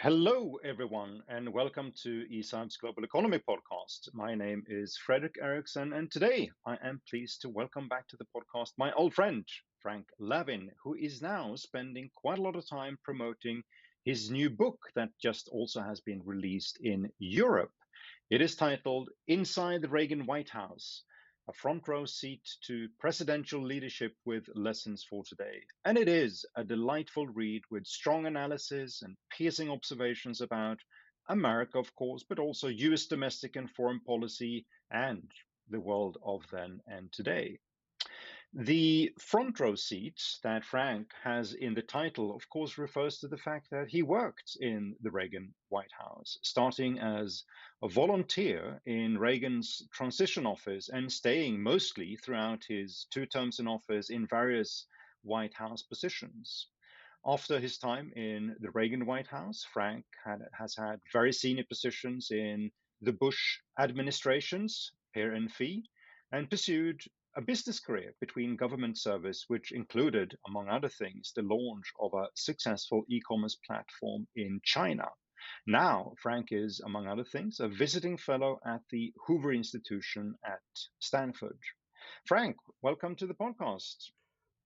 Hello, everyone, and welcome to ECIPE's Global Economy podcast. My name is Fredrik Erixon, and today I am pleased to welcome back to the podcast my old friend, Frank Lavin, who is now spending quite a lot of time promoting his new book that just also has been released in Europe. It is titled Inside the Reagan White House, a front row seat to presidential leadership with lessons for today. And it is a delightful read with strong analysis and piercing observations about America, of course, but also US domestic and foreign policy and the world of then and today. The front row seat that Frank has in the title, of course, refers to the fact that he worked in the Reagan White House, starting as a volunteer in Reagan's transition office and staying mostly throughout his 2 terms in office in various White House positions. After his time in the Reagan White House, Frank has had very senior positions in the Bush administrations, peer and fee, and pursued a business career between government service, which included, among other things, the launch of a successful e-commerce platform in China. Now, Frank is, among other things, a visiting fellow at the Hoover Institution at Stanford. Frank, welcome to the podcast.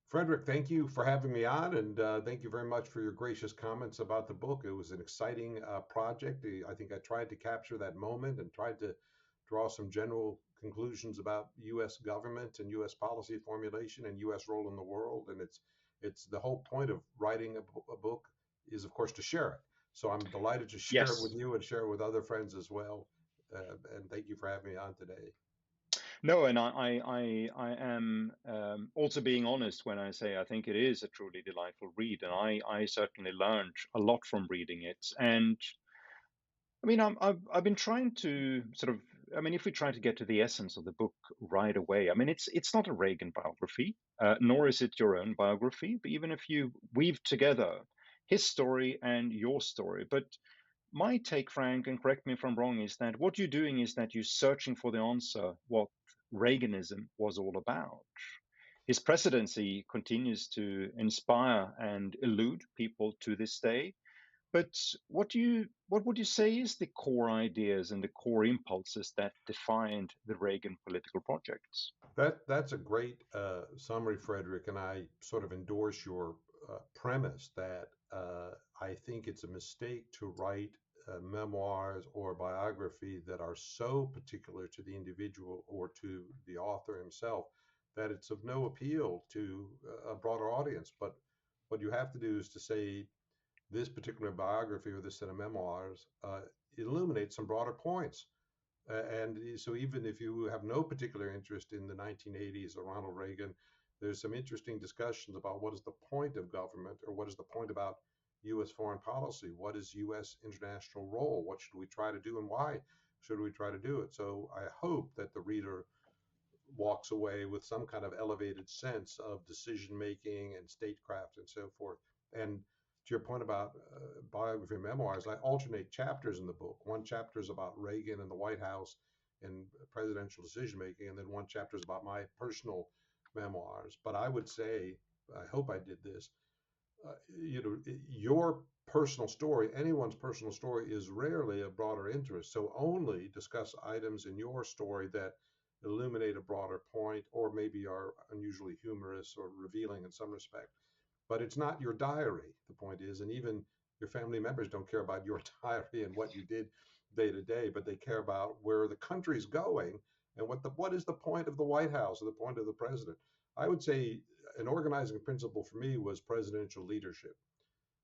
Fredrik, thank you for having me on, and thank you very much for your gracious comments about the book. It was an exciting project. I think I tried to capture that moment and tried to draw some general conclusions about U.S. government and U.S. policy formulation and U.S. role in the world. And it's the whole point of writing a book is, of course, to share it. So I'm delighted to share it with Yes. you and share it with other friends as well. And thank you for having me on today. No, and I am also being honest when I say I think it is a truly delightful read, and I certainly learned a lot from reading it. And I mean, I've been trying to sort of, I mean, if we try to get to the essence of the book right away, I mean, it's not a Reagan biography, nor is it your own biography. But even if you weave together his story and your story, but my take, Frank, and correct me if I'm wrong, is that what you're doing is that you're searching for the answer what Reaganism was all about. His presidency continues to inspire and elude people to this day. But what would you say is the core ideas and the core impulses that defined the Reagan political projects? That's a great summary, Frederick, and I sort of endorse your premise that I think it's a mistake to write memoirs or biography that are so particular to the individual or to the author himself that it's of no appeal to a broader audience. But what you have to do is to say this particular biography or this set of memoirs illuminates some broader points. And so even if you have no particular interest in the 1980s or Ronald Reagan, there's some interesting discussions about what is the point of government or what is the point about U.S. foreign policy? What is U.S. international role? What should we try to do and why should we try to do it? So I hope that the reader walks away with some kind of elevated sense of decision making and statecraft and so forth. And to your point about biography and memoirs, I alternate chapters in the book. One chapter is about Reagan and the White House and presidential decision making, and then one chapter is about my personal memoirs. But I would say, I hope I did this. Your personal story, anyone's personal story, is rarely of broader interest. So only discuss items in your story that illuminate a broader point, or maybe are unusually humorous or revealing in some respect. But it's not your diary, the point is, and even your family members don't care about your diary and what you did day to day, but they care about where the country's going and what is the point of the White House or the point of the president. I would say an organizing principle for me was presidential leadership.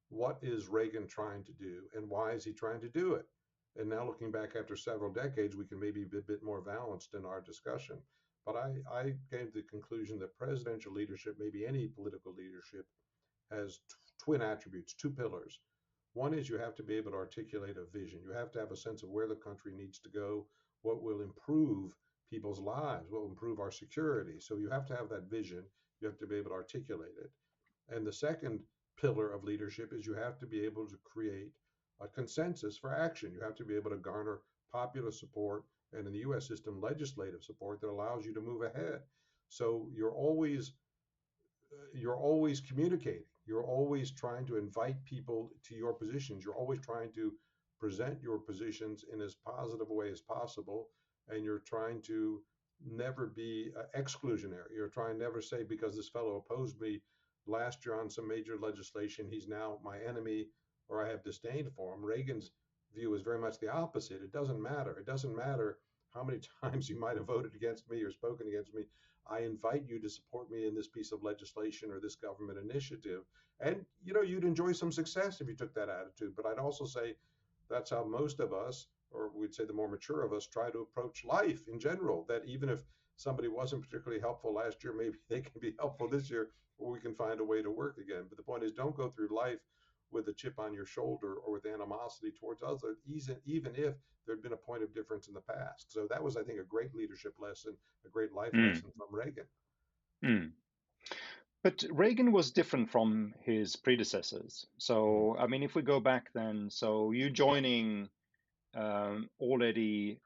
What is Reagan trying to do, and why is he trying to do it? And now looking back after several decades, we can maybe be a bit more balanced in our discussion. But I came to the conclusion that presidential leadership, maybe any political leadership, has twin attributes, two pillars. One is you have to be able to articulate a vision. You have to have a sense of where the country needs to go, what will improve people's lives, what will improve our security. So you have to have that vision. You have to be able to articulate it. And the second pillar of leadership is you have to be able to create a consensus for action. You have to be able to garner popular support and in the US system, legislative support that allows you to move ahead. So you're always communicating. you're always trying to invite people to your positions. You're always trying to present your positions in as positive a way as possible, and you're trying to never be exclusionary. You're trying never say, because this fellow opposed me last year on some major legislation, he's now my enemy, or I have disdain for him. Reagan's view is very much the opposite. It doesn't matter. It doesn't matter how many times you might have voted against me or spoken against me. I invite you to support me in this piece of legislation or this government initiative. And you'd enjoy some success if you took that attitude. But I'd also say that's how most of us, or we'd say the more mature of us, try to approach life in general. That even if somebody wasn't particularly helpful last year, maybe they can be helpful this year, or we can find a way to work again. But the point is, don't go through life with a chip on your shoulder or with animosity towards others, even if there'd been a point of difference in the past. So that was, I think, a great leadership lesson, a great life Mm, lesson from Reagan. mm. But Reagan was different from his predecessors. Mhm. So, I mean, if we go back then, so you joining already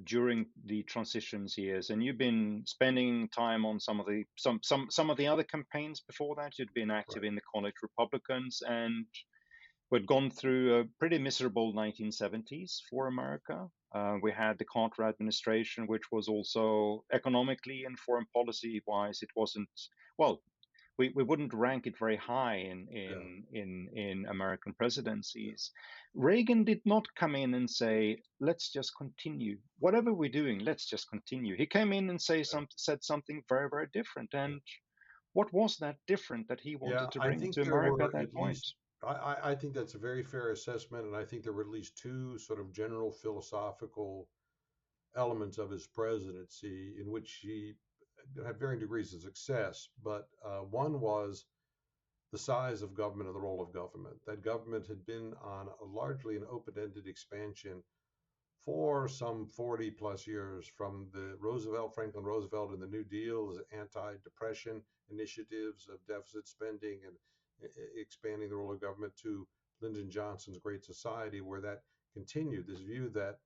during the transitions years, and you've been spending time on some of the other campaigns before that. You'd been active Right. in the college Republicans, and we'd gone through a pretty miserable 1970s for America. We had the Carter administration, which was also economically and foreign policy wise, it wasn't well. We wouldn't rank it very high Yeah. in American presidencies. Reagan did not come in and say, "Let's just continue whatever we're doing. Let's just continue." He came in and Yeah. said something very very different. And what was that different that he Yeah, wanted to I bring think to there America at were that at point? least, I think that's a very fair assessment. And I think there were at least two sort of general philosophical elements of his presidency in which he had varying degrees of success. But one was the size of government and the role of government. That government had been on largely an open ended expansion for some 40 plus years, from the Franklin Roosevelt and the New Deal's anti-depression initiatives of deficit spending and expanding the role of government, to Lyndon Johnson's Great Society, where that continued. This view that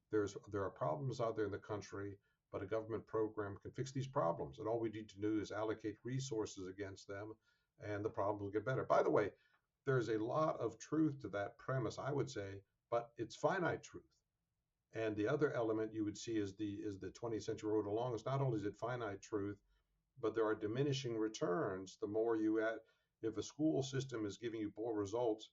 there are problems out there in the country, but a government program can fix these problems, and all we need to do is allocate resources against them, and the problem will get better. By the way, there's a lot of truth to that premise, I would say, but it's finite truth. And the other element you would see is the 20th century road along. It's not only is it finite truth, but there are diminishing returns. The more you add, if a school system is giving you poor results,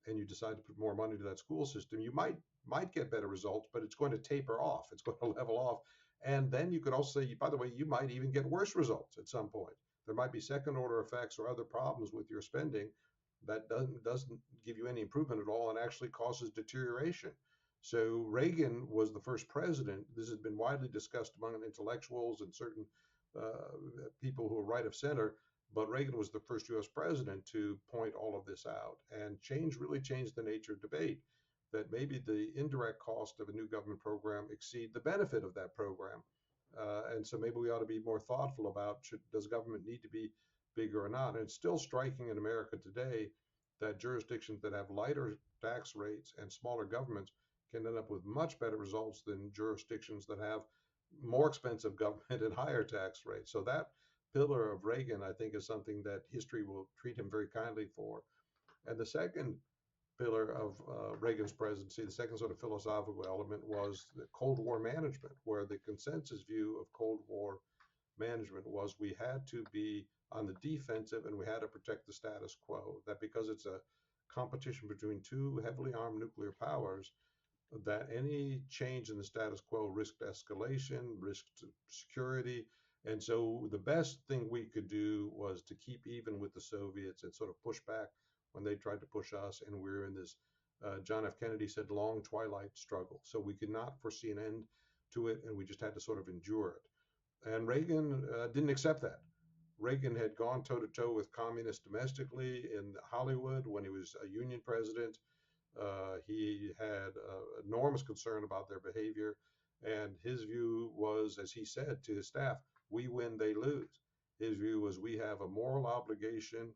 and you decide to put more money to that school system, you might get better results, but it's going to taper off. It's going to level off. And then you could also say, by the way, you might even get worse results at some point. There might be second order effects or other problems with your spending that doesn't give you any improvement at all and actually causes deterioration. So Reagan was the first president. This has been widely discussed among intellectuals and certain people who are right of center. But Reagan was the first U.S. president to point all of this out, and really changed the nature of debate. That maybe the indirect cost of a new government program exceed the benefit of that program, and so maybe we ought to be more thoughtful about, does government need to be bigger or not? And it's still striking in America today that jurisdictions that have lighter tax rates and smaller governments can end up with much better results than jurisdictions that have more expensive government and higher tax rates. So that pillar of Reagan, I think, is something that history will treat him very kindly for. And the second pillar of Reagan's presidency, the second sort of philosophical element, was the Cold War management, where the consensus view of Cold War management was we had to be on the defensive and we had to protect the status quo. That because it's a competition between two heavily armed nuclear powers, that any change in the status quo risked escalation, risked security. And so the best thing we could do was to keep even with the Soviets and sort of push back when they tried to push us. And we were in this, John F. Kennedy said, long twilight struggle. So we could not foresee an end to it, and we just had to sort of endure it. And Reagan didn't accept that. Reagan had gone toe to toe with communists domestically in Hollywood when he was a union president. He had enormous concern about their behavior, and his view was, as he said to his staff, we win, they lose. His view was we have a moral obligation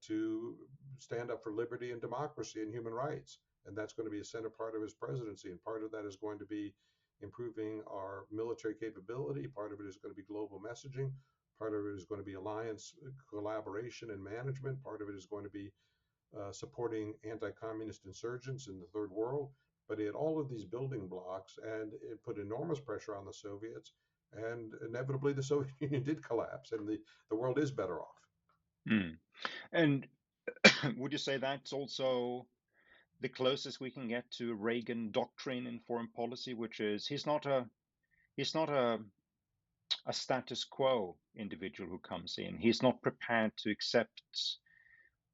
to stand up for liberty and democracy and human rights, and that's going to be a center part of his presidency. And part of that is going to be improving our military capability. Part of it is going to be global messaging. part of it is going to be alliance collaboration and management, part of it is going to be supporting anti-communist insurgents in the third world. But he had all of these building blocks, and it put enormous pressure on the Soviets, and inevitably the Soviet Union did collapse, and the world is better off. Mm. And would you say that's also the closest we can get to Reagan doctrine in foreign policy, which is he's not a status quo individual who comes in. He's not prepared to accept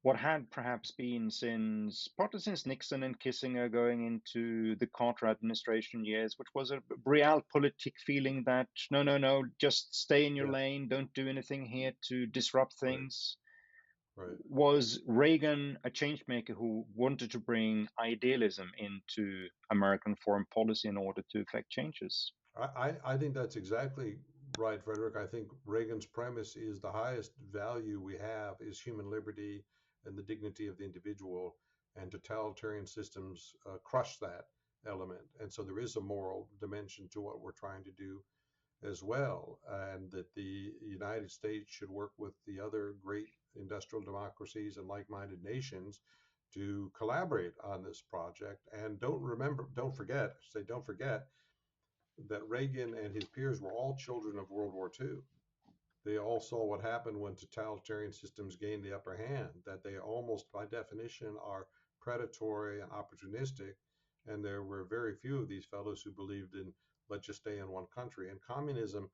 what had perhaps been partly since Nixon and Kissinger going into the Carter administration years, which was a realpolitik feeling that no, no, no, just stay in your Yeah, lane, don't do anything here to disrupt right, things. right. Was Reagan a change maker who wanted to bring idealism into American foreign policy in order to effect changes? I think that's exactly right, Frederick. I think Reagan's premise is the highest value we have is human liberty and the dignity of the individual, and totalitarian systems crush that element. And so there is a moral dimension to what we're trying to do as well, and that the United States should work with the other great industrial democracies and like-minded nations to collaborate on this project. And don't forget that Reagan and his peers were all children of World War II. They all saw what happened when totalitarian systems gained the upper hand, that they almost by definition are predatory and opportunistic. And there were very few of these fellows who believed in let's just stay in one country. And communism,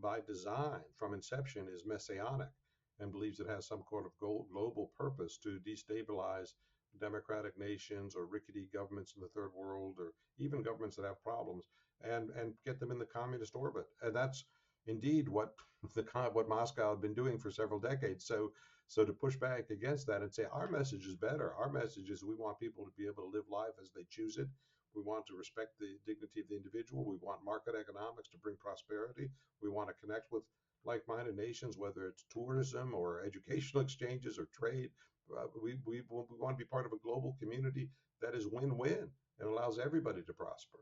by design, from inception, is messianic and believes it has some kind of global purpose to destabilize democratic nations or rickety governments in the third world, or even governments that have problems, and get them in the communist orbit. And that's indeed what what Moscow had been doing for several decades. So to push back against that and say our message is better, our message is we want people to be able to live life as they choose it. We want to respect the dignity of the individual. We want market economics to bring prosperity. We want to connect with like-minded nations, whether it's tourism or educational exchanges or trade. We want to be part of a global community that is win-win and allows everybody to prosper.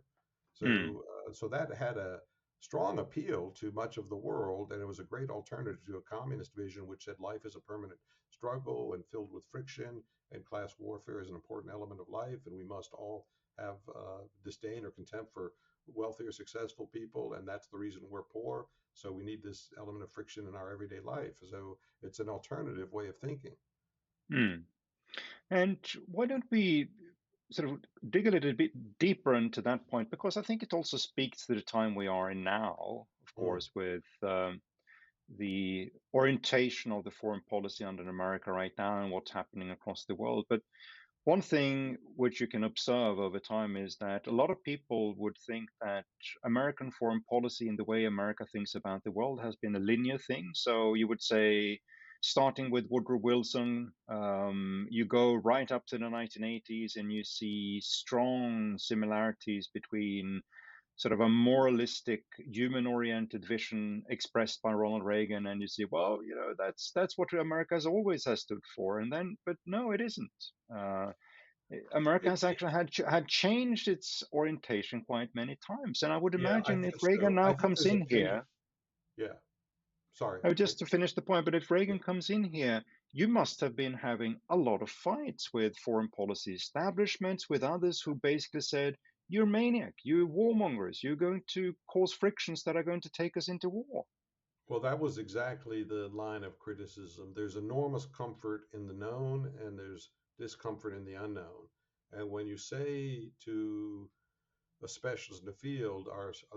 Mm, So that had a strong appeal to much of the world, and it was a great alternative to a communist vision, which said life is a permanent struggle and filled with friction, and class warfare is an important element of life, and we must all have disdain or contempt for wealthy or successful people, and that's the reason we're poor. So we need this element of friction in our everyday life. So it's an alternative way of thinking. mm. And why don't we sort of dig a little bit deeper into that point? Because I think it also speaks to the time we are in now, of Mm, course, with the orientation of the foreign policy under America right now and what's happening across the world. But one thing which you can observe over time is that a lot of people would think that American foreign policy and the way America thinks about the world has been a linear thing. So you would say, starting with Woodrow Wilson, you go right up to the 1980s and you see strong similarities between sort of a moralistic, human-oriented vision expressed by Ronald Reagan, and you see, well, that's what America has stood for, and then, but no, it isn't. Uh, America it, has actually had changed its orientation quite many times, and I would yeah, I imagine if think Reagan so. I now think comes there's a in pendulum. here, Yeah, sorry. just to finish the point, but if Yeah. Reagan comes in here, you must have been having a lot of fights with foreign policy establishments, with others who basically said, you're maniac, you're warmongers, you're going to cause frictions that are going to take us into war. Well, that was exactly the line of criticism. There's enormous comfort in the known, and there's discomfort in the unknown. And when you say to a specialist in the field,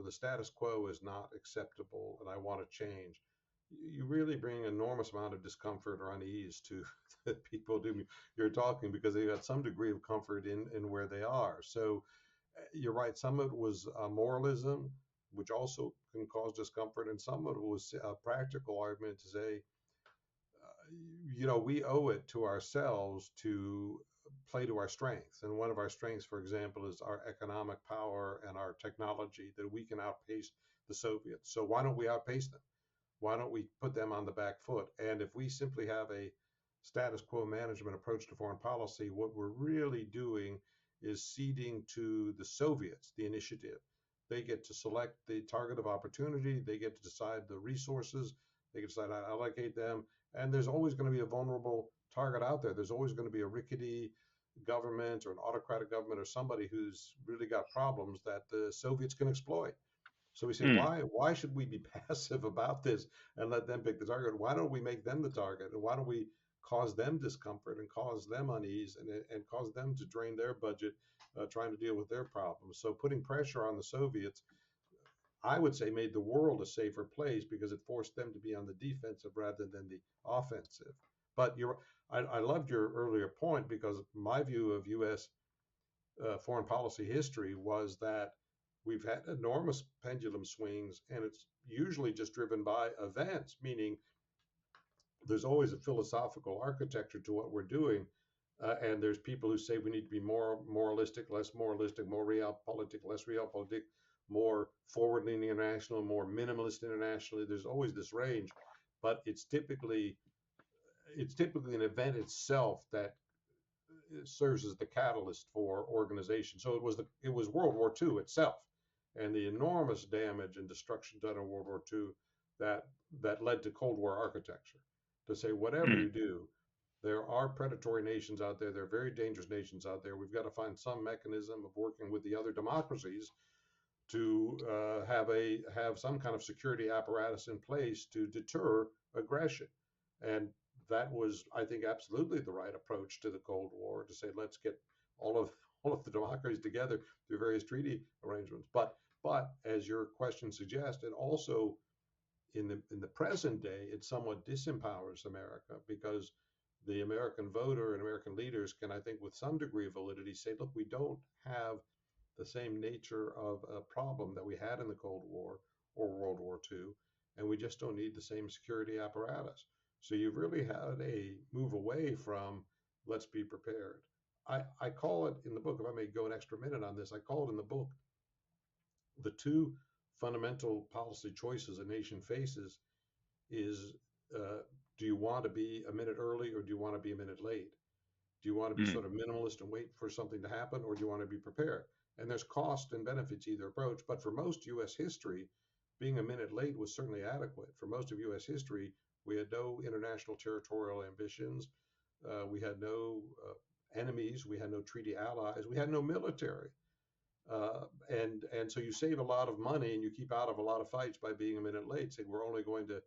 the status quo is not acceptable, and I want to change, you really bring an enormous amount of discomfort or unease to the people you're talking, because they got some degree of comfort in where they are. So you're right. Some of it was moralism, which also can cause discomfort, and some of it was a practical argument to say, we owe it to ourselves to play to our strengths. And one of our strengths, for example, is our economic power and our technology, that we can outpace the Soviets. So why don't we outpace them? Why don't we put them on the back foot? And if we simply have a status quo management approach to foreign policy, what we're really doing is ceding to the Soviets the initiative. They get to select the target of opportunity, they get to decide the resources, They can decide how to allocate them. And there's always going to be a vulnerable target out there. There's always going to be a rickety government or an autocratic government or somebody who's really got problems that the Soviets can exploit. So we say, Mm. why should we be passive about this and let them pick the target? Why don't we make them the target? And why don't we cause them discomfort and cause them unease and cause them to drain their budget trying to deal with their problems? So putting pressure on the Soviets, I would say, made the world a safer place because it forced them to be on the defensive rather than the offensive. But I loved your earlier point because my view of U.S. Foreign policy history was that we've had enormous pendulum swings, and it's usually just driven by events, meaning there's always a philosophical architecture to what we're doing. And there's people who say we need to be more moralistic, less moralistic, more realpolitik, less realpolitik, more forward-leaning international, more minimalist internationally. There's always this range, but it's typically an event itself that serves as the catalyst for organization. So it was World War II itself, and the enormous damage and destruction done in World War II that led to Cold War architecture. To say whatever you Mm. do, there are predatory nations out there. There are very dangerous nations out there. We've got to find some mechanism of working with the other democracies to have some kind of security apparatus in place to deter aggression. And that was, I think, absolutely the right approach to the Cold War, to say let's get all of the democracies together through various treaty arrangements. But as your question suggests, it also in the present day, it somewhat disempowers America because the American voter and American leaders can, I think, with some degree of validity, say, look, we don't have the same nature of a problem that we had in the Cold War or World War II, and we just don't need the same security apparatus. So you've really had a move away from let's be prepared. I call it in the book, if I may go an extra minute on this, I call it in the book the two fundamental policy choices a nation faces is do you want to be a minute early or do you want to be a minute late? Do you want to be Mm. sort of minimalist and wait for something to happen, or do you want to be prepared? And there's cost and benefits either approach. But for most U.S. history, being a minute late was certainly adequate. For most of U.S. history, we had no international territorial ambitions. We had no enemies. We had no treaty allies. We had no military. And so you save a lot of money and you keep out of a lot of fights by being a minute late. Say we're only going to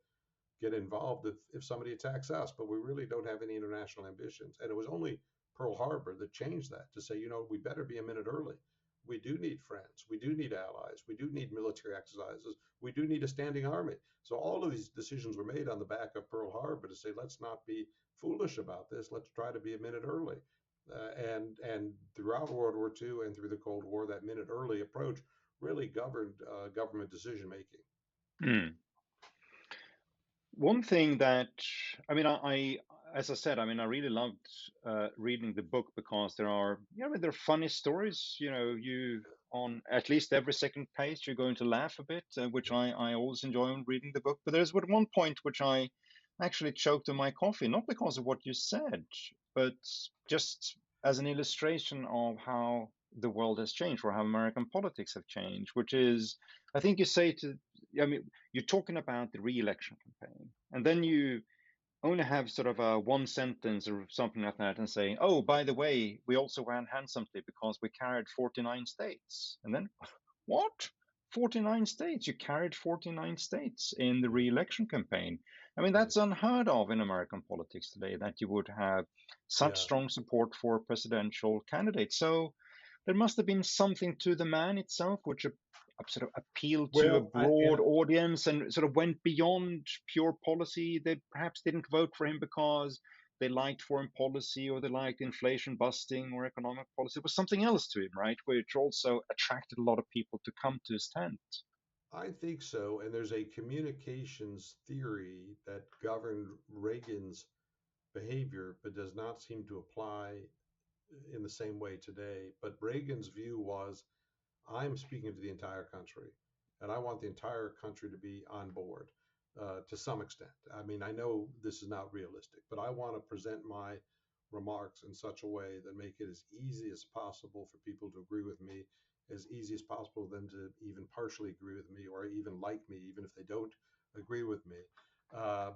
get involved if somebody attacks us, but we really don't have any international ambitions. And it was only Pearl Harbor that changed that to say, we better be a minute early. We do need friends. We do need allies. We do need military exercises. We do need a standing army. So all of these decisions were made on the back of Pearl Harbor to say, let's not be foolish about this. Let's try to be a minute early. And throughout World War II and through the Cold War, that minute early approach really governed government decision making. Mm. One thing that, I mean, as I said, I mean, I really loved reading the book because there are, there are funny stories. You on at least every second page, you're going to laugh a bit, which I always enjoy when reading the book. But there's one point which I actually choked on my coffee, not because of what you said, but just as an illustration of how the world has changed or how American politics have changed, which is, I think you say I mean, you're talking about the re-election campaign, and then you only have sort of a one sentence or something like that, and saying, "Oh, by the way, we also ran handsomely because we carried 49 states." And then, what? 49 states? You carried 49 states in the re-election campaign. I mean, Right. that's unheard of in American politics today, that you would have such Yeah. strong support for a presidential candidate. So there must have been something to the man itself which sort of appealed to a Well, broad audience and sort of went beyond pure policy. They perhaps didn't vote for him because they liked foreign policy or they liked inflation busting or economic policy. It was something else to him, right? Which also attracted a lot of people to come to his tent. I think so. And there's a communications theory that governed Reagan's behavior, but does not seem to apply in the same way today. But Reagan's view was I'm speaking to the entire country, and I want the entire country to be on board to some extent. I mean, I know this is not realistic, but I want to present my remarks in such a way that make it as easy as possible for people to agree with me, as easy as possible for them to even partially agree with me or even like me, even if they don't agree with me. Uh,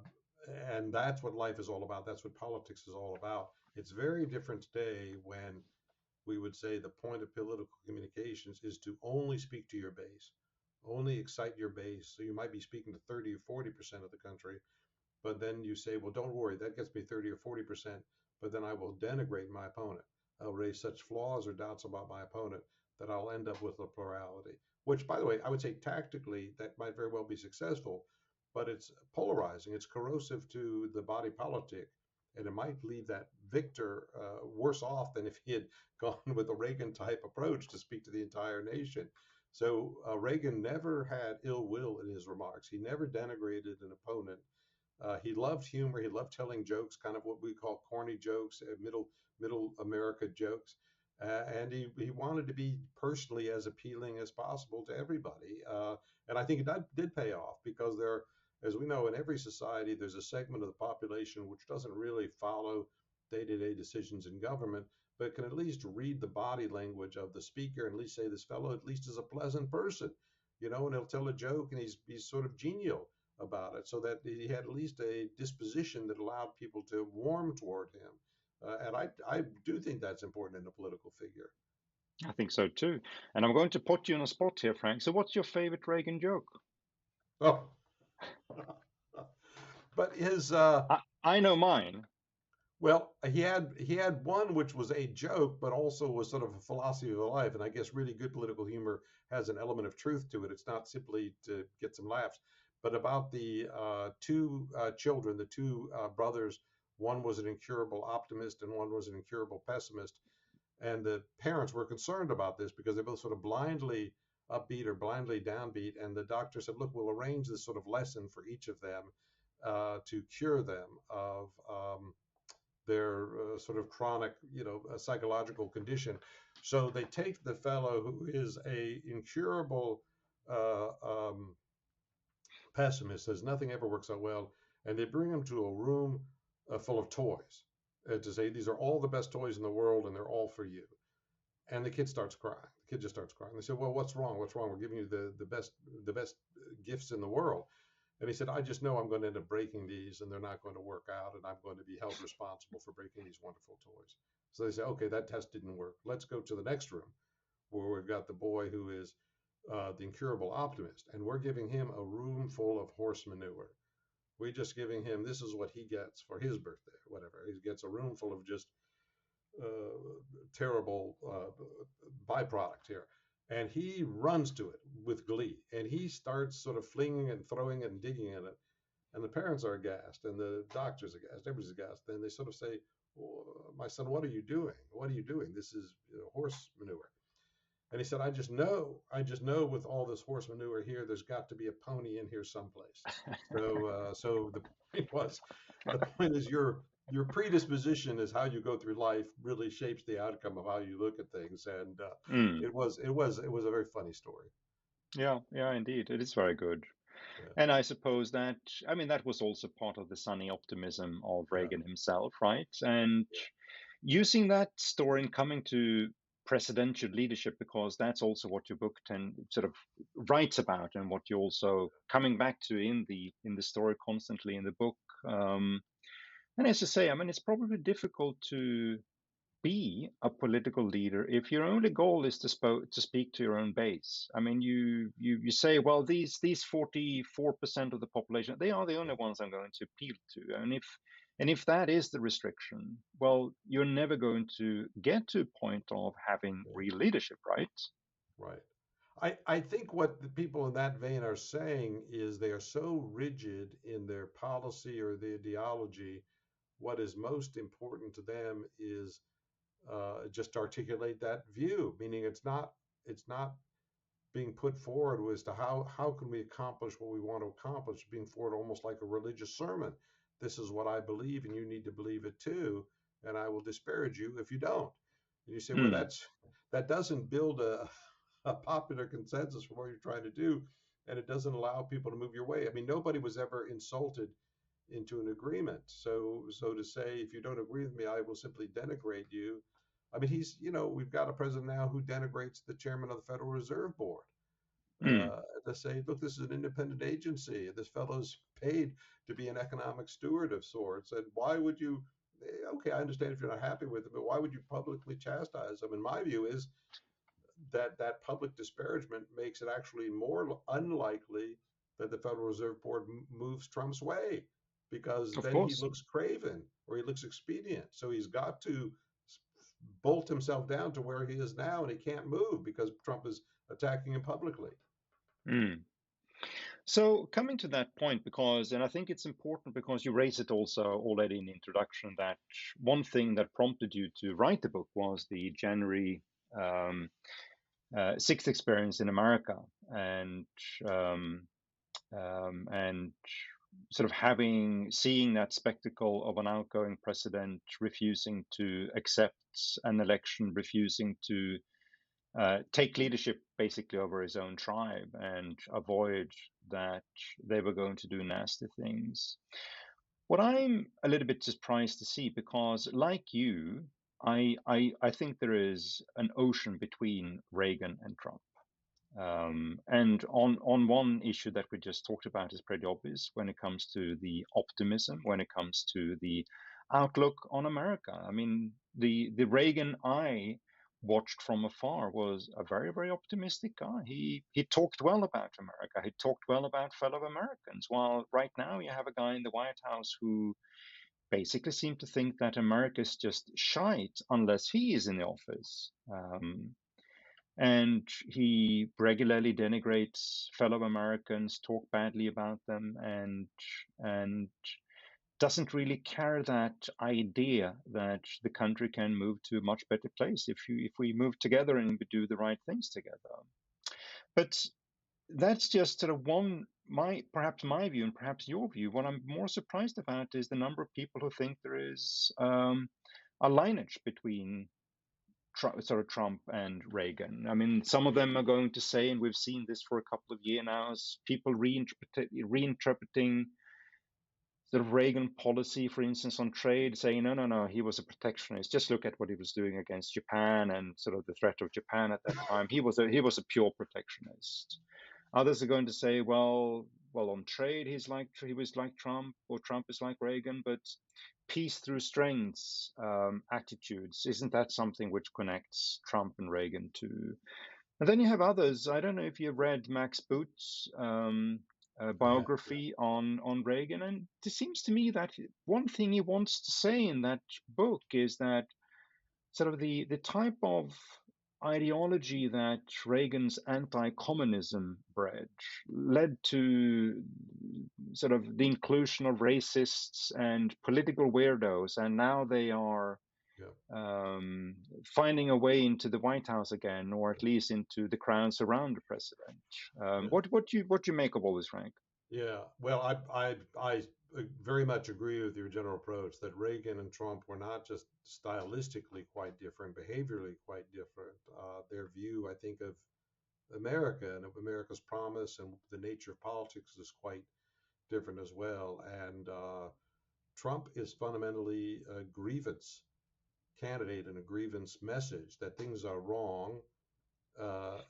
and that's what life is all about. That's what politics is all about. It's very different today when we would say the point of political communications is to only speak to your base, only excite your base. So you might be speaking to 30 or 40% of the country, but then you say, well, don't worry, that gets me 30 or 40%, but then I will denigrate my opponent. I'll raise such flaws or doubts about my opponent that I'll end up with a plurality, which, by the way, I would say tactically that might very well be successful, but it's polarizing, it's corrosive to the body politic. And it might leave that victor worse off than if he had gone with a Reagan type approach to speak to the entire nation. So Reagan never had ill will in his remarks. He never denigrated an opponent. He loved humor. He loved telling jokes, kind of what we call corny jokes, middle America jokes. And he wanted to be personally as appealing as possible to everybody. And I think it did pay off because there, as we know, in every society, there's a segment of the population which doesn't really follow day-to-day decisions in government, but can at least read the body language of the speaker and at least say this fellow at least is a pleasant person, and he'll tell a joke and he's sort of genial about it, so that he had at least a disposition that allowed people to warm toward him. And I do think that's important in a political figure. I think so too. And I'm going to put you on a spot here, Frank. So, what's your favorite Reagan joke? Oh, but his I know mine. well, he had one which was a joke, but also was sort of a philosophy of life. And I guess really good political humor has an element of truth to it. It's not simply to get some laughs, but about the two children, the two brothers. One was an incurable optimist, and one was an incurable pessimist. And the parents were concerned about this because they're both sort of blindly upbeat or blindly downbeat. And the doctor said, "Look, we'll arrange this sort of lesson for each of them to cure them of." Their sort of chronic, psychological condition. So they take the fellow who is a incurable uh, um, pessimist, says nothing ever works out well, and they bring him to a room full of toys to say these are all the best toys in the world and they're all for you. And the kid starts crying. The kid just starts crying. They say, "Well, what's wrong? What's wrong? We're giving you the best gifts in the world." And he said, "I just know I'm going to end up breaking these and they're not going to work out and I'm going to be held responsible for breaking these wonderful toys." So they say, "Okay, that test didn't work. Let's go to the next room where we've got the boy who is the incurable optimist. And we're giving him a room full of horse manure. We're just giving him, this is what he gets for his birthday, whatever. He gets a room full of just terrible byproduct here." And he runs to it with glee and he starts sort of flinging and throwing it and digging in it. And the parents are aghast and the doctor's aghast, everybody's aghast. Then they sort of say, "Well, my son, what are you doing? What are you doing? This is horse manure." And he said, I just know with all this horse manure here, there's got to be a pony in here someplace. So the point was, the point is your predisposition is how you go through life really shapes the outcome of how you look at things. And Mm. it was a very funny story. Yeah, yeah, indeed. It is very good. Yeah, And I suppose that, I mean, that was also part of the sunny optimism of yeah, Reagan himself, right? And yeah, using that story and coming to presidential leadership, because that's also what your book sort of writes about, and what you're also coming back to in the story constantly in the book. Um, and as you say, I mean, it's probably difficult to be a political leader if your only goal is to speak to your own base. I mean, you say, well, these 44% of the population, they are the only ones I'm going to appeal to, and if that is the restriction, well, you're never going to get to a point of having yeah, real leadership, right? right. I think what the people in that vein are saying is they are so rigid in their policy or the ideology. What is most important to them is just articulate that view, meaning it's not being put forward as to how can we accomplish what we want to accomplish, being forward almost like a religious sermon. This is what I believe, and you need to believe it too, and I will disparage you if you don't. And you say, well, Mm, that doesn't build a popular consensus for what you're trying to do, and it doesn't allow people to move your way. I mean, nobody was ever insulted into an agreement. So to say, if you don't agree with me, I will simply denigrate you. I mean, we've got a president now who denigrates the chairman of the Federal Reserve Board. Mm. To say, look, this is an independent agency. This fellow's paid to be an economic steward of sorts. And why would you? Okay, I understand if you're not happy with it, but why would you publicly chastise them? And my view is that public disparagement makes it actually more unlikely that the Federal Reserve Board moves Trump's way, because Of then he course. looks craven or he looks expedient. So he's got to bolt himself down to where he is now, and he can't move because Trump is attacking him publicly. Mm. So coming to that point, because, and I think it's important because you raised it also already in the introduction, that one thing that prompted you to write the book was the January um, 6th experience in America, and um, and sort of seeing that spectacle of an outgoing president refusing to accept an election, refusing to take leadership basically over his own tribe and avoid that they were going to do nasty things. What I'm a little bit surprised to see, because like you, I think there is an ocean between Reagan and Trump. And on one issue that we just talked about is pretty obvious when it comes to the optimism, when it comes to the outlook on America. I mean, the Reagan I watched from afar was a very, very optimistic guy. He talked well about America. He talked well about fellow Americans. While right now you have a guy in the White House who basically seemed to think that America is just shite unless he is in the office. And he regularly denigrates fellow Americans, talk badly about them, and doesn't really carry that idea that the country can move to a much better place if we move together and we do the right things together. But that's just sort of perhaps my view and perhaps your view. What I'm more surprised about is the number of people who think there is a lineage between sort of Trump and Reagan. I mean, some of them are going to say, and we've seen this for a couple of years now, is people reinterpreting sort of Reagan policy, for instance, on trade, saying, no, no, no, he was a protectionist. Just look at what he was doing against Japan and sort of the threat of Japan at that time. He was a pure protectionist. Others are going to say, well, on trade, he was like Trump, or Trump is like Reagan, but peace through strengths attitudes, isn't that something which connects Trump and Reagan too? And then you have others. I don't know if you've read Max Boot's I have, biography on Reagan, and it seems to me that one thing he wants to say in that book is that sort of the type of ideology that Reagan's anti-communism bred led to sort of the inclusion of racists and political weirdos, and now they are yeah, finding a way into the White House again, or at least into the crowds around the president. yeah. What you make of all this, Frank? Yeah, well, I very much agree with your general approach that Reagan and Trump were not just stylistically quite different, behaviorally quite different. Their view, I think, of America and of America's promise and the nature of politics is quite different as well. And Trump is fundamentally a grievance candidate and a grievance message that things are wrong.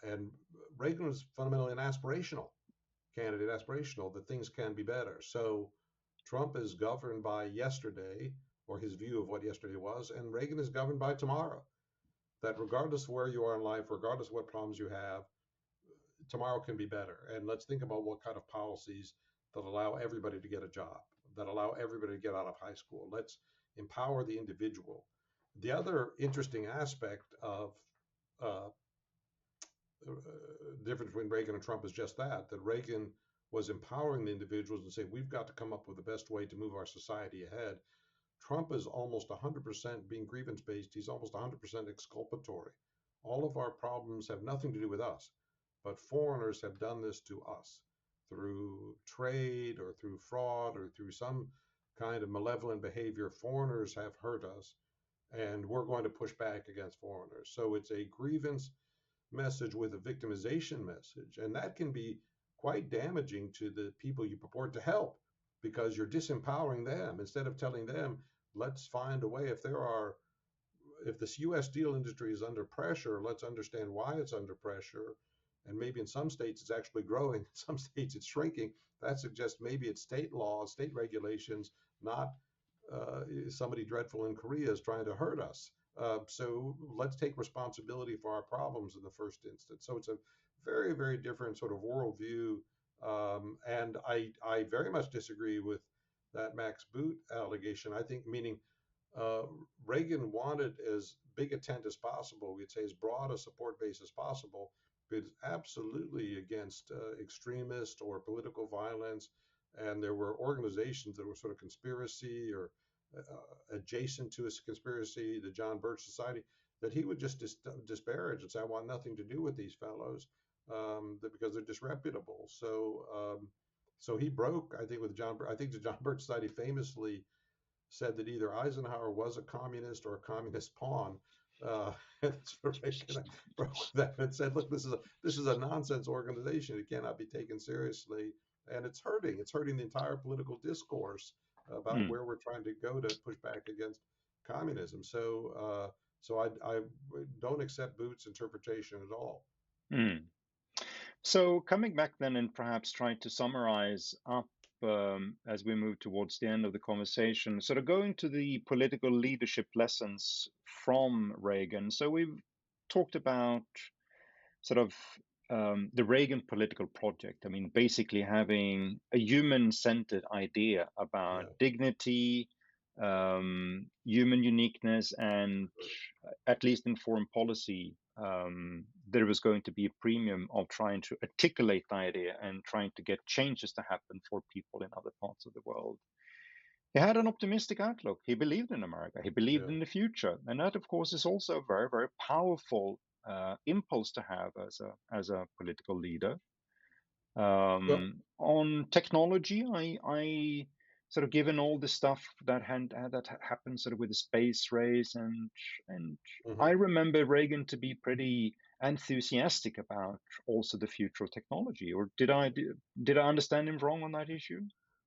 And Reagan was fundamentally an aspirational candidate, aspirational, that things can be better. So Trump is governed by yesterday or his view of what yesterday was, and Reagan is governed by tomorrow. That regardless of where you are in life, regardless of what problems you have, tomorrow can be better. And let's think about what kind of policies that allow everybody to get a job, that allow everybody to get out of high school. Let's empower the individual. The other interesting aspect of uh, difference between Reagan and Trump is just that Reagan was empowering the individuals and saying, we've got to come up with the best way to move our society ahead. Trump is almost 100% being grievance based. He's almost 100% exculpatory. All of our problems have nothing to do with us, but foreigners have done this to us through trade or through fraud or through some kind of malevolent behavior. Foreigners have hurt us, and we're going to push back against foreigners. So it's a grievance message with a victimization message. And that can be quite damaging to the people you purport to help, because you're disempowering them instead of telling them, let's find a way. If this US steel industry is under pressure, let's understand why it's under pressure and maybe in some states it's actually growing, in some states it's shrinking. That suggests maybe it's state laws, state regulations, not somebody dreadful in Korea is trying to hurt us. So let's take responsibility for our problems in the first instance. So it's a very, very different sort of worldview. And I very much disagree with that Max Boot allegation. I think, meaning uh, Reagan wanted as big a tent as possible, we'd say as broad a support base as possible, but it's absolutely against extremist or political violence. And there were organizations that were sort of conspiracy or adjacent to a conspiracy, the John Birch Society, that he would just disparage and say, I want nothing to do with these fellows because they're disreputable. So he broke, I think, with John. I think the John Birch Society famously said that either Eisenhower was a communist or a communist pawn. Uh, and sort of Reagan broke with that and said, "Look, this is a nonsense organization. It cannot be taken seriously, and it's hurting. It's hurting the entire political discourse about Mm, where we're trying to go to push back against communism." So I don't accept Booth's interpretation at all. mm. So coming back then and perhaps trying to summarize up as we move towards the end of the conversation, sort of going to the political leadership lessons from Reagan. So we've talked about sort of the Reagan political project. I mean, basically having a human-centered idea about Yeah, dignity, human uniqueness, and at least in foreign policy, there was going to be a premium of trying to articulate the idea and trying to get changes to happen for people in other parts of the world. He had an optimistic outlook. He believed in America. He believed yeah. in the future, and that, of course, is also a very, very powerful impulse to have as a political leader. Well, On technology, I sort of given all the stuff that happened sort of with the space race and I mhm. remember Reagan to be pretty enthusiastic about also the future of technology. Or did I understand him wrong on that issue?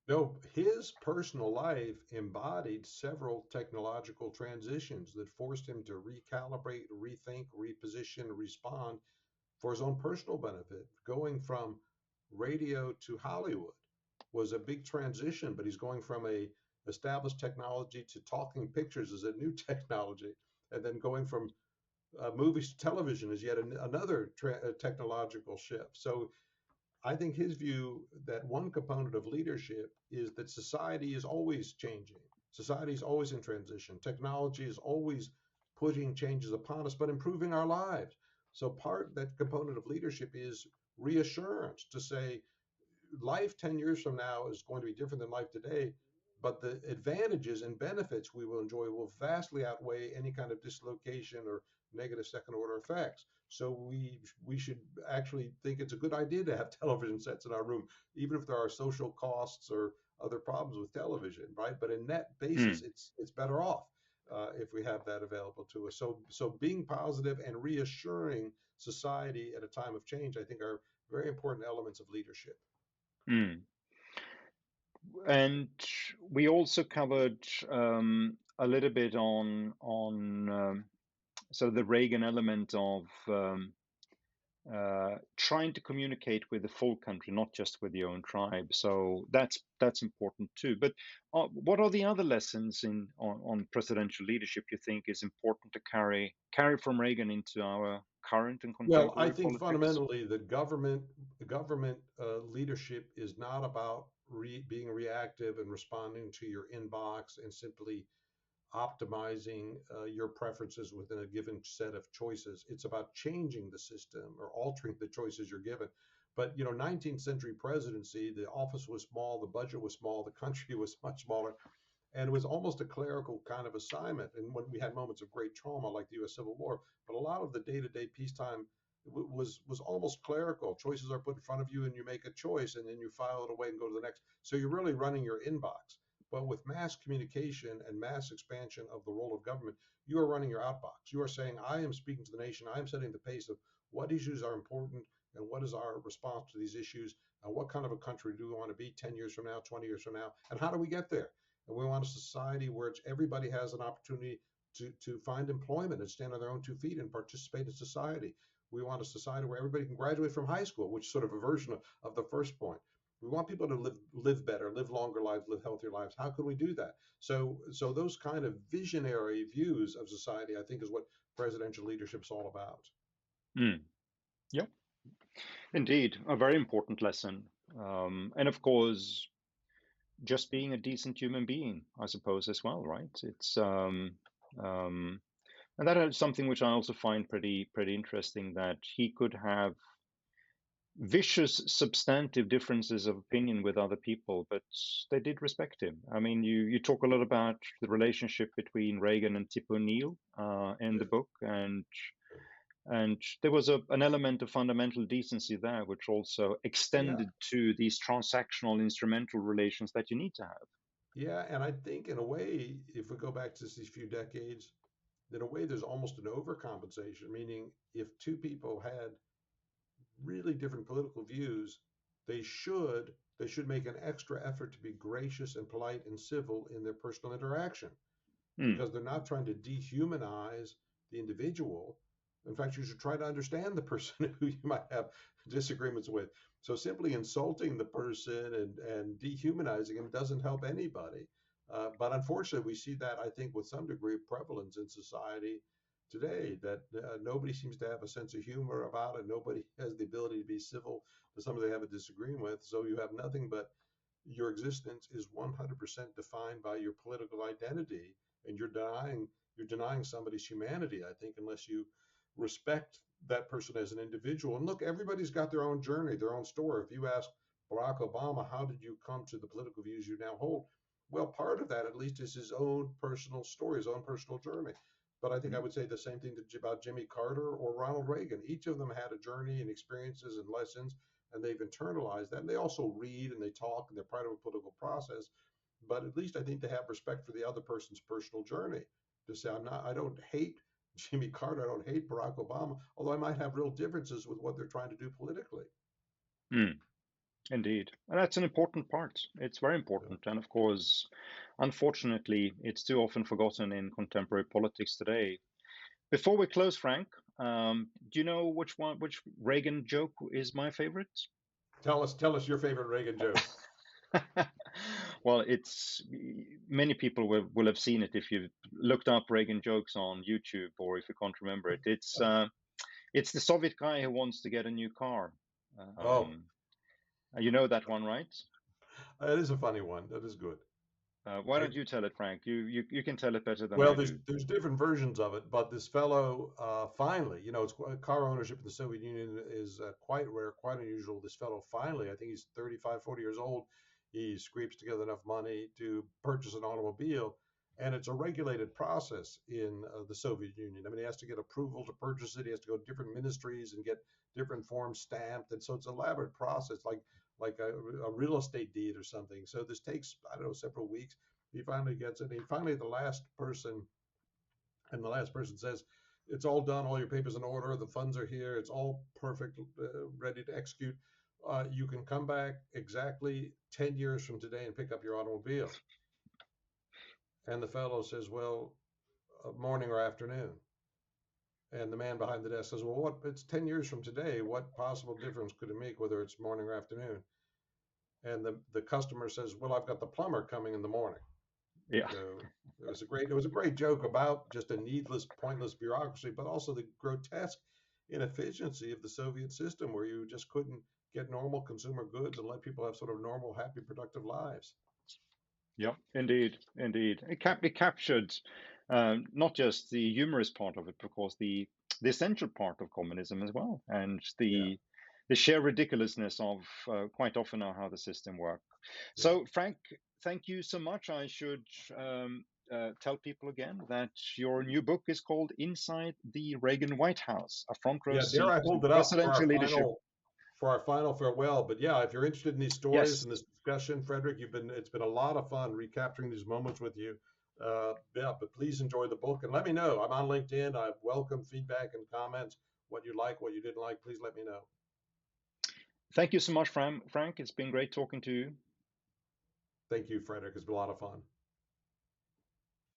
No, his personal life embodied several technological transitions that forced him to recalibrate, rethink, reposition, respond for his own personal benefit. Going from radio to Hollywood was a big transition, but he's going from a established technology to talking pictures as a new technology, and then going from movies to television is yet another technological shift. So I think his view that one component of leadership is that society is always changing. Society is always in transition. Technology is always putting changes upon us, but improving our lives. So part that component of leadership is reassurance to say life 10 years from now is going to be different than life today, but the advantages and benefits we will enjoy will vastly outweigh any kind of dislocation or negative second order effects. So we should actually think it's a good idea to have television sets in our room, even if there are social costs or other problems with television, right? But in net basis, Mm, it's better off if we have that available to us. So being positive and reassuring society at a time of change, I think, are very important elements of leadership. mm. And we also covered a little bit on sort of the Reagan element of trying to communicate with the full country, not just with your own tribe. So that's important too. But what are the other lessons on presidential leadership you think is important to carry from Reagan into our current and Well, I contemporary think politics? fundamentally the government leadership is not about being reactive and responding to your inbox and simply optimizing your preferences within a given set of choices. It's about changing the system or altering the choices you're given. But 19th century presidency, the office was small, the budget was small, the country was much smaller, and it was almost a clerical kind of assignment. And when we had moments of great trauma, like the U.S. Civil War, but a lot of the day-to-day peacetime was almost clerical. Choices are put in front of you, and you make a choice, and then you file it away and go to the next. So you're really running your inbox. But with mass communication and mass expansion of the role of government, you are running your outbox. You are saying, I am speaking to the nation. I am setting the pace of what issues are important and what is our response to these issues, and what kind of a country do we want to be 10 years from now, 20 years from now, and how do we get there? And we want a society where everybody has an opportunity to find employment and stand on their own 2 feet and participate in society. We want a society where everybody can graduate from high school, which is sort of a version of the first point. We want people to live better, live longer lives, live healthier lives. How can we do that? So those kind of visionary views of society, I think, is what presidential leadership is all about. Mm. Yep, indeed, a very important lesson. And of course, just being a decent human being, I suppose, as well, right? Um, and that is something which I also find pretty interesting, that he could have vicious substantive differences of opinion with other people, but they did respect him. I mean, you talk a lot about the relationship between Reagan and Tip O'Neill in Yeah, the book, and there was an element of fundamental decency there, which also yeah, extended to these transactional instrumental relations that you need to have. yeah. And I think, in a way, if we go back to these few decades, in a way, there's almost an overcompensation. Meaning, if two people had really different political views, they should make an extra effort to be gracious and polite and civil in their personal interaction, Mm, because they're not trying to dehumanize the individual. In fact, you should try to understand the person who you might have disagreements with. So simply insulting the person and dehumanizing him doesn't help anybody. But unfortunately, we see that, I think, with some degree of prevalence in society today, that nobody seems to have a sense of humor about it. Nobody has the ability to be civil to somebody they have a disagreement with. So you have nothing but your existence is 100% defined by your political identity, and you're denying somebody's humanity, I think, unless you respect that person as an individual. And look, everybody's got their own journey, their own story. If you ask Barack Obama, how did you come to the political views you now hold? Well, part of that, at least, is his own personal story, his own personal journey. But I think I mm, would say the same thing about Jimmy Carter or Ronald Reagan. Each of them had a journey and experiences and lessons, and they've internalized that. And they also read and they talk and they're part of a political process. But at least I think they have respect for the other person's personal journey. To say, I don't hate Jimmy Carter, I don't hate Barack Obama, although I might have real differences with what they're trying to do politically. mm, indeed. And that's an important part. It's very Yeah. important. And of course, unfortunately, it's too often forgotten in contemporary politics today. Before we close, Frank, do you know which Reagan joke is my favorite? Tell us your favorite Reagan joke. Well, it's many people will have seen it if you've looked up Reagan jokes on YouTube, or if you can't remember it. It's the Soviet guy who wants to get a new car. Oh, Um, you know that one, right? that is a funny one. That is good. Why I don't you tell it, Frank? You can tell it better than Well, I there's do. there's different versions of it, but this fellow finally, it's car ownership in the Soviet Union is quite rare, quite unusual. This fellow finally, I think he's 35, 40 years old, he scrapes together enough money to purchase an automobile, and it's a regulated process in the Soviet Union. I mean, he has to get approval to purchase it. He has to go to different ministries and get different forms stamped, and so it's an elaborate process, like a real estate deed or something. So this takes, I don't know, several weeks. He finally gets it. He finally, the last person says, "It's all done. All your papers in order. The funds are here. It's all perfect, ready to execute. You can come back exactly 10 years from today and pick up your automobile." And the fellow says, "Well, morning or afternoon?" And the man behind the desk says, "Well, it's 10 years from today. What possible difference could it make whether it's morning or afternoon?" And the customer says, "Well, I've got the plumber coming in the morning." Yeah. So it was a great joke about just a needless, pointless bureaucracy, but also the grotesque inefficiency of the Soviet system, where you just couldn't get normal consumer goods and let people have sort of normal, happy, productive lives. Yeah, indeed, indeed. It captured not just the humorous part of it, but of course the essential part of communism as well, and Yeah, the sheer ridiculousness of quite often how the system works. yeah, So, Frank, thank you so much. I should tell people again that your new book is called "Inside the Reagan White House: A Front Row yeah. Dare Seat I to hold it up for our Presidential Leadership." final farewell? But yeah, if you're interested in these stories Yes. and this discussion, Frederick, it's been a lot of fun recapturing these moments with you. Yeah, but please enjoy the book and let me know. I'm on LinkedIn. I welcome feedback and comments. What you like, what you didn't like, please let me know. Thank you so much, Frank. It's been great talking to you. Thank you, Frederick. It's been a lot of fun.